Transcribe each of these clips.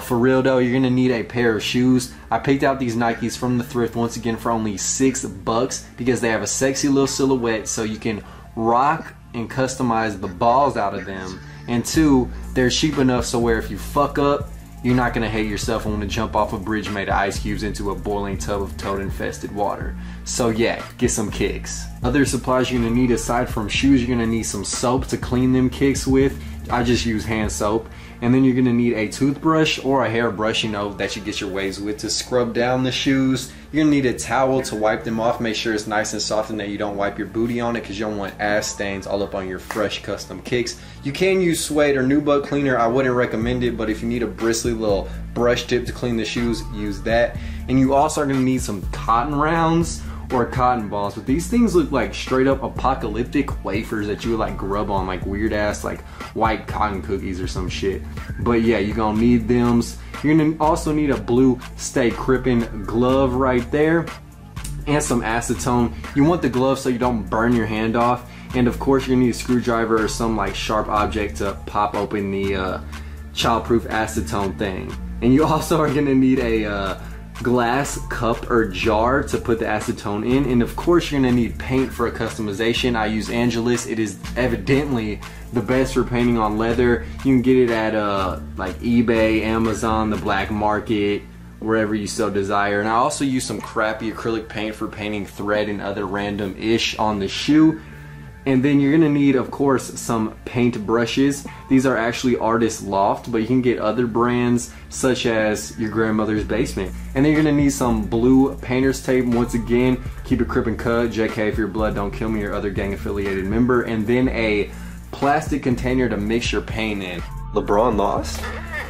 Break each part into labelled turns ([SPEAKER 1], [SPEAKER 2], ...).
[SPEAKER 1] For real though, you're gonna need a pair of shoes. I picked out these Nikes from the thrift once again for only $6 because they have a sexy little silhouette so you can rock and customize the balls out of them. And two, they're cheap enough so where if you fuck up, you're not gonna hate yourself and want to jump off a bridge made of ice cubes into a boiling tub of toad infested water. So yeah, get some kicks. Other supplies you're gonna need aside from shoes, you're gonna need some soap to clean them kicks with. I just use hand soap. And then you're gonna need a toothbrush or a hairbrush, you know, that you get your waves with to scrub down the shoes. You're gonna need a towel to wipe them off. Make sure it's nice and soft and that you don't wipe your booty on it because you don't want ass stains all up on your fresh custom kicks. You can use suede or nubuck cleaner. I wouldn't recommend it, but if you need a bristly little brush tip to clean the shoes, use that. And you also are gonna need some cotton rounds or cotton balls, but these things look like straight up apocalyptic wafers that you would like grub on, like weird ass like white cotton cookies or some shit. But yeah, you're gonna need them. You're gonna also need a blue Stay Crippin' glove right there and some acetone. You want the glove so you don't burn your hand off, and of course you're gonna need a screwdriver or some like sharp object to pop open the childproof acetone thing. And you also are gonna need a glass cup or jar to put the acetone in, and of course you're gonna need paint for a customization. I use Angelus. It is evidently the best for painting on leather. You can get it at like eBay, Amazon, the black market, wherever you so desire. And I also use some crappy acrylic paint for painting thread and other random ish on the shoe. And then you're gonna need, of course, some paint brushes. These are actually Artist Loft, but you can get other brands such as your grandmother's basement. And then you're gonna need some blue painter's tape. Once again, keep it crip and cut. JK, if your blood don't kill me or other gang affiliated member. And then a plastic container to mix your paint in.
[SPEAKER 2] LeBron lost?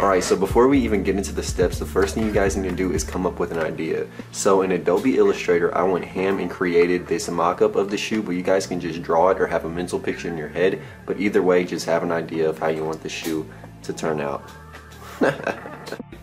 [SPEAKER 2] Alright, so before we even get into the steps, the first thing you guys need to do is come up with an idea. So in Adobe Illustrator, I went ham and created this mock-up of the shoe, but you guys can just draw it or have a mental picture in your head. But either way, just have an idea of how you want the shoe to turn out.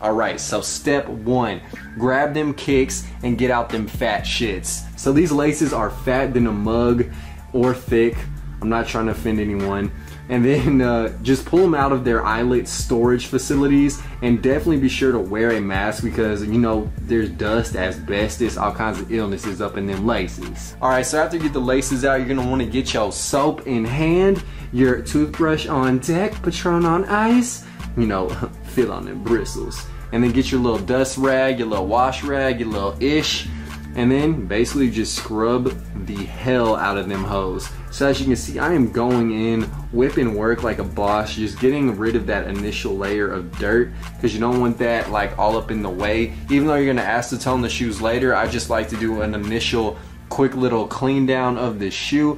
[SPEAKER 1] Alright, so step one, grab them kicks and get out them fat shits. So these laces are fat than a mug or thick. I'm not trying to offend anyone. And then just pull them out of their eyelet storage facilities, and definitely be sure to wear a mask because, you know, there's dust, asbestos, all kinds of illnesses up in them laces. Alright, so after you get the laces out, you're gonna want to get your soap in hand, your toothbrush on deck, Patron on ice, you know, feel on them bristles. And then get your little dust rag, your little wash rag, your little ish, and then basically just scrub the hell out of them hoes. So as you can see, I am going in, whipping work like a boss, just getting rid of that initial layer of dirt because you don't want that like all up in the way. Even though you're gonna acetone the shoes later, I just like to do an initial quick little clean down of the shoe.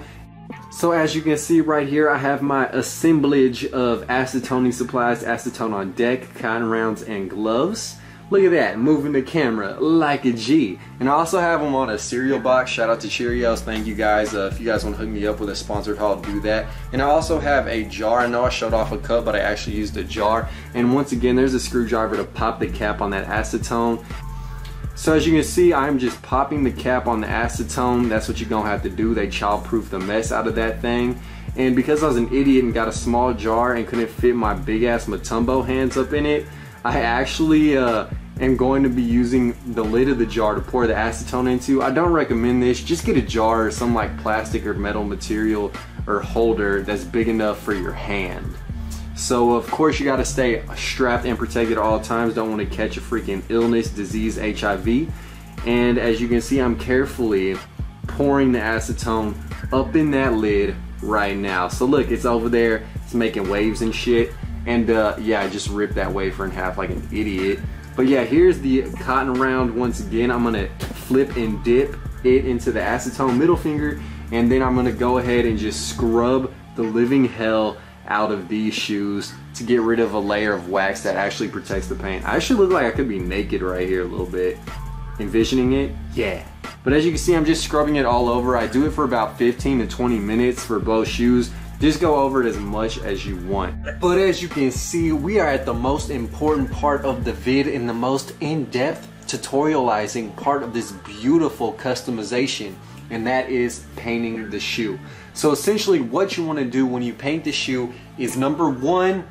[SPEAKER 1] So as you can see right here, I have my assemblage of acetoning supplies, acetone on deck, cotton rounds, and gloves. Look at that, moving the camera like a G. And I also have them on a cereal box. Shout out to Cheerios, thank you guys. If you guys want to hook me up with a sponsored haul, do that. And I also have a jar. I know I showed off a cup, but I actually used a jar. And once again, there's a screwdriver to pop the cap on that acetone. So as you can see, I'm just popping the cap on the acetone. That's what you're gonna have to do. They child-proof the mess out of that thing. And because I was an idiot and got a small jar and couldn't fit my big ass Matumbo hands up in it, I actually am going to be using the lid of the jar to pour the acetone into. I don't recommend this. Just get a jar or some like plastic or metal material or holder that's big enough for your hand. So of course you got to stay strapped and protected at all times. Don't want to catch a freaking illness, disease, HIV. And as you can see, I'm carefully pouring the acetone up in that lid right now. So look, it's over there. It's making waves and shit. And yeah, I just ripped that wafer in half like an idiot. But yeah, here's the cotton round once again. I'm gonna flip and dip it into the acetone middle finger, and then I'm gonna go ahead and just scrub the living hell out of these shoes to get rid of a layer of wax that actually protects the paint. I actually look like I could be naked right here a little bit. Envisioning it? Yeah. But as you can see, I'm just scrubbing it all over. I do it for about 15 to 20 minutes for both shoes. Just go over it as much as you want. But as you can see, we are at the most important part of the vid and the most in-depth tutorializing part of this beautiful customization, and that is painting the shoe. So essentially what you want to do when you paint the shoe is, number one,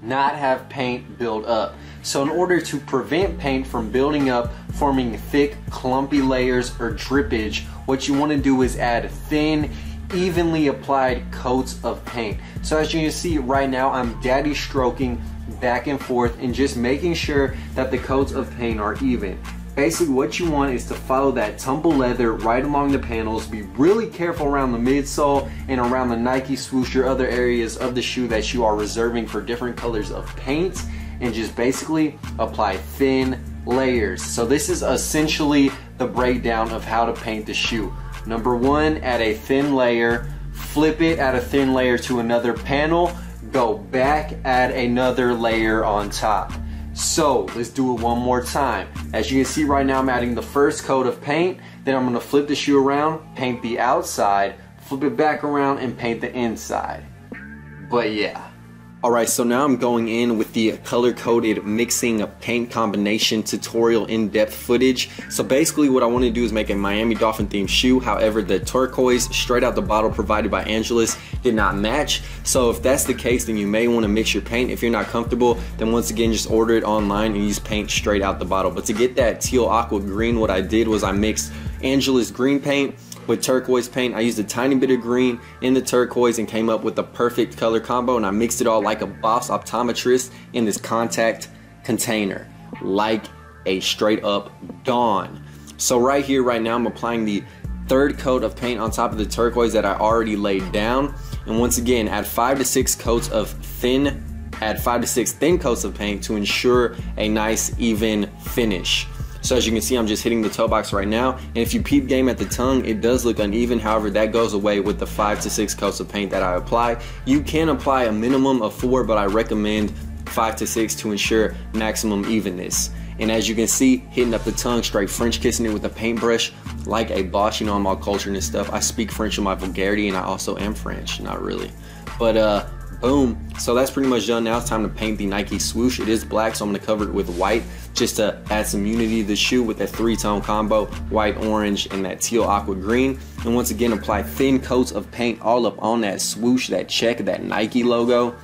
[SPEAKER 1] not have paint build up. So in order to prevent paint from building up, forming thick, clumpy layers or drippage, what you want to do is add thin, evenly applied coats of paint. So as you can see right now, I'm daddy stroking back and forth and just making sure that the coats of paint are even. Basically what you want is to follow that tumble leather right along the panels. Be really careful around the midsole and around the Nike swoosh or other areas of the shoe that you are reserving for different colors of paint, and just basically apply thin layers. So this is essentially the breakdown of how to paint the shoe. Number one, add a thin layer, flip it, add a thin layer to another panel, go back, add another layer on top. So let's do it one more time. As you can see right now, I'm adding the first coat of paint, then I'm gonna flip the shoe around, paint the outside, flip it back around and paint the inside. But yeah.
[SPEAKER 2] Alright, so now I'm going in with the color-coded mixing paint combination tutorial in-depth footage. So basically what I want to do is make a Miami Dolphin themed shoe. However, the turquoise straight out the bottle provided by Angelus did not match. So if that's the case, then you may want to mix your paint. If you're not comfortable, then once again just order it online and use paint straight out the bottle. But to get that teal aqua green, what I did was I mixed Angelus green paint with turquoise paint. I used a tiny bit of green in the turquoise and came up with the perfect color combo, and I mixed it all like a boss optometrist in this contact container, like a straight up Dawn. So right here, right now, I'm applying the third coat of paint on top of the turquoise that I already laid down. And once again, add 5 to 6 coats of thin coats of paint to ensure a nice even finish. So as you can see, I'm just hitting the toe box right now, and if you peep game at the tongue, it does look uneven. However, that goes away with the 5 to 6 coats of paint that I apply. You can apply a minimum of 4, but I recommend 5 to 6 to ensure maximum evenness. And as you can see, hitting up the tongue, straight French kissing it with a paintbrush like a boss. You know, I'm all cultured and stuff. I speak French in my vulgarity, and I also am French. Not really, but boom. So that's pretty much done. Now it's time to paint the Nike swoosh. It is black, so I'm going to cover it with white just to add some unity to the shoe with that 3-tone combo, white, orange, and that teal aqua green. And once again, apply thin coats of paint all up on that swoosh, that check, that Nike logo.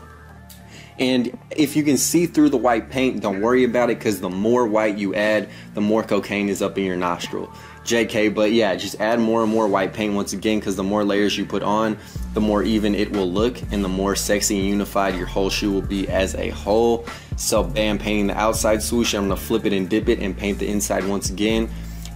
[SPEAKER 2] And if you can see through the white paint, don't worry about it, because the more white you add, the more cocaine is up in your nostril. JK, but yeah, just add more and more white paint once again, because the more layers you put on, the more even it will look, and the more sexy and unified your whole shoe will be as a whole. So bam, painting the outside swoosh, I'm gonna flip it and dip it and paint the inside once again.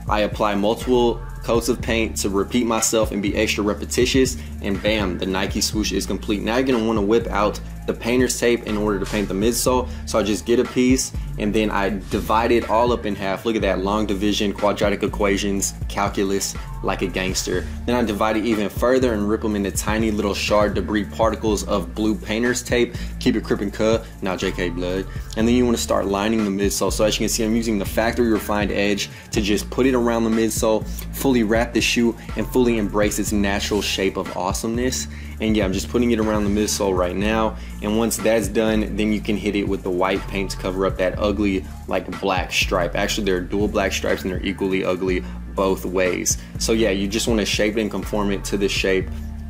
[SPEAKER 2] I apply multiple coats of paint to repeat myself and be extra repetitious, and bam, the Nike swoosh is complete. Now you're gonna want to whip out the painter's tape in order to paint the midsole. So I just get a piece and then I divide it all up in half. Look at that, long division, quadratic equations, calculus, like a gangster. Then I divide it even further and rip them into tiny little shard debris particles of blue painter's tape. Keep it crip and cut, not JK blood. And then you want to start lining the midsole. So as you can see, I'm using the factory refined edge to just put it around the midsole, fully wrap the shoe, and fully embrace its natural shape of awesomeness. And yeah, I'm just putting it around the midsole right now. And once that's done, then you can hit it with the white paint to cover up that ugly, like, black stripe. Actually, there are dual black stripes and they're equally ugly both ways. So yeah, you just want to shape it and conform it to the shape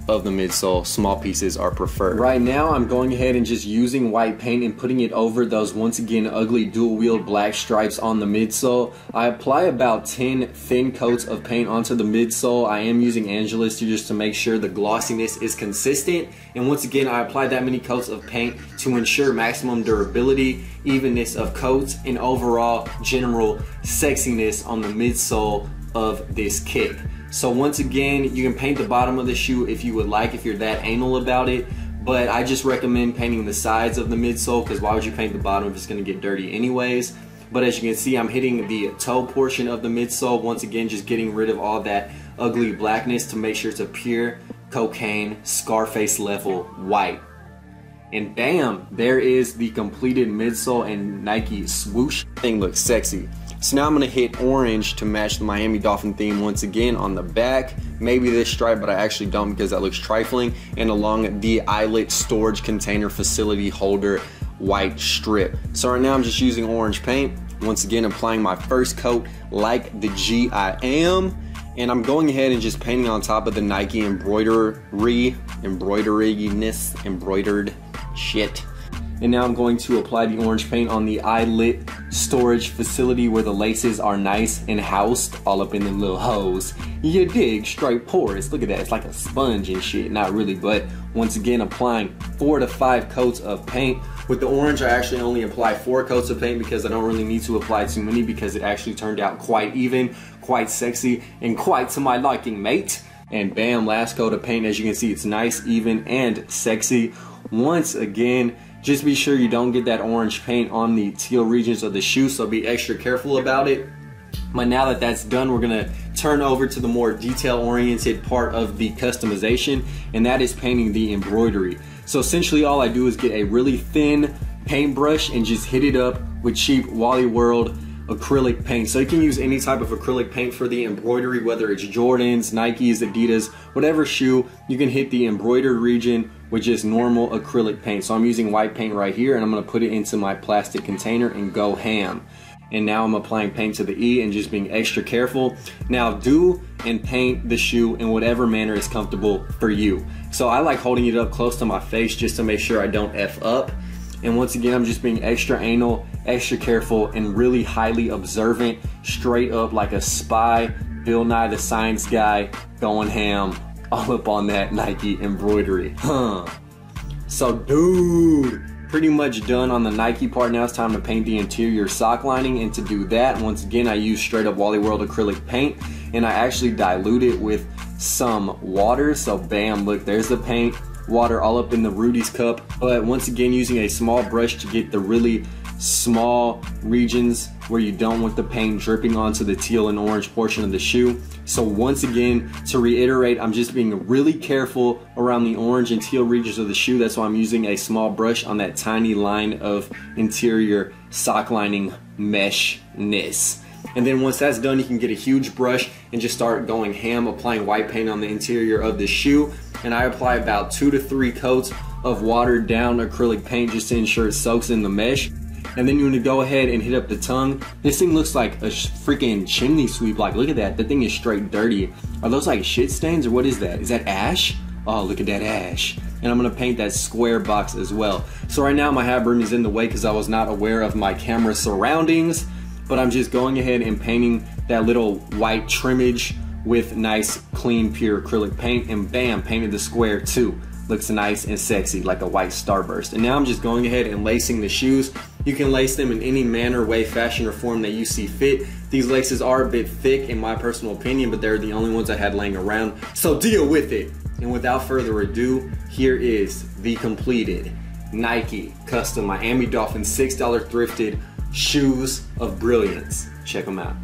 [SPEAKER 2] of the midsole. Small pieces are preferred. Right now, I'm going ahead and just using white paint and putting it over those, once again, ugly dual-wheeled black stripes on the midsole. I apply about 10 thin coats of paint onto the midsole. I am using Angelus just to make sure the glossiness is consistent. And once again, I apply that many coats of paint to ensure maximum durability, evenness of coats, and overall general sexiness on the midsole of this kick. So once again, you can paint the bottom of the shoe if you would like, if you're that anal about it, but I just recommend painting the sides of the midsole, because why would you paint the bottom if it's going to get dirty anyways? But as you can see, I'm hitting the toe portion of the midsole, once again just getting rid of all that ugly blackness to make sure it's a pure cocaine Scarface level white. And bam, there is the completed midsole and Nike swoosh. Thing looks sexy. So now I'm going to hit orange to match the Miami Dolphin theme once again on the back. Maybe this stripe, but I actually don't because that looks trifling. And along the eyelet storage container facility holder white strip. So right now I'm just using orange paint. Once again, applying my first coat like the G I am. And I'm going ahead and just painting on top of the Nike embroidered shit.
[SPEAKER 1] And now I'm going to apply the orange paint on the eyelet storage facility where the laces are nice and housed all up in the little hose. You dig, straight porous. Look at that, it's like a sponge and shit. Not really, but once again, applying 4 to 5 coats of paint. With the orange, I actually only apply 4 coats of paint because I don't really need to apply too many because it actually turned out quite even, quite sexy, and quite to my liking, mate. And bam, last coat of paint. As you can see, it's nice, even, and sexy. Once again, just be sure you don't get that orange paint on the teal regions of the shoe, so be extra careful about it. But now that that's done, we're gonna turn over to the more detail-oriented part of the customization, and that is painting the embroidery. So essentially all I do is get a really thin paintbrush and just hit it up with cheap Wally World acrylic paint. So you can use any type of acrylic paint for the embroidery, whether it's Jordans, Nikes, Adidas, whatever shoe, you can hit the embroidered region with just normal acrylic paint. So I'm using white paint right here, and I'm gonna put it into my plastic container and go ham. And now I'm applying paint to the E and just being extra careful. Now do and paint the shoe in whatever manner is comfortable for you. So I like holding it up close to my face just to make sure I don't F up. And once again, I'm just being extra anal, extra careful, and really highly observant, straight up like a spy, Bill Nye the Science Guy, going ham all up on that Nike embroidery. So dude, pretty much done on the Nike part. Now it's time to paint the interior sock lining, and to do that, once again, I use straight up Wally World acrylic paint, and I actually dilute it with some water. So bam, look, there's the paint, water all up in the Rudy's cup. But once again, using a small brush to get the really small regions where you don't want the paint dripping onto the teal and orange portion of the shoe. So once again, to reiterate, I'm just being really careful around the orange and teal regions of the shoe. That's why I'm using a small brush on that tiny line of interior sock lining meshness. And then once that's done, you can get a huge brush and just start going ham, applying white paint on the interior of the shoe. And I apply about 2 to 3 coats of watered down acrylic paint just to ensure it soaks in the mesh. And then you want to go ahead and hit up the tongue. This thing looks like a freaking chimney sweep. Like, look at that. The thing is straight dirty. Are those like shit stains, or what is that? Is that ash? Oh, look at that ash. And I'm gonna paint that square box as well. So right now my hat brim is in the way because I was not aware of my camera surroundings, but I'm just going ahead and painting that little white trimmage with nice, clean, pure acrylic paint, and bam, painted the square too. Looks nice and sexy, like a white starburst. And now I'm just going ahead and lacing the shoes. You can lace them in any manner, way, fashion, or form that you see fit. These laces are a bit thick in my personal opinion, but they're the only ones I had laying around, so deal with it. And without further ado, here is the completed Nike custom Miami Dolphins $6 thrifted shoes of brilliance. Check them out.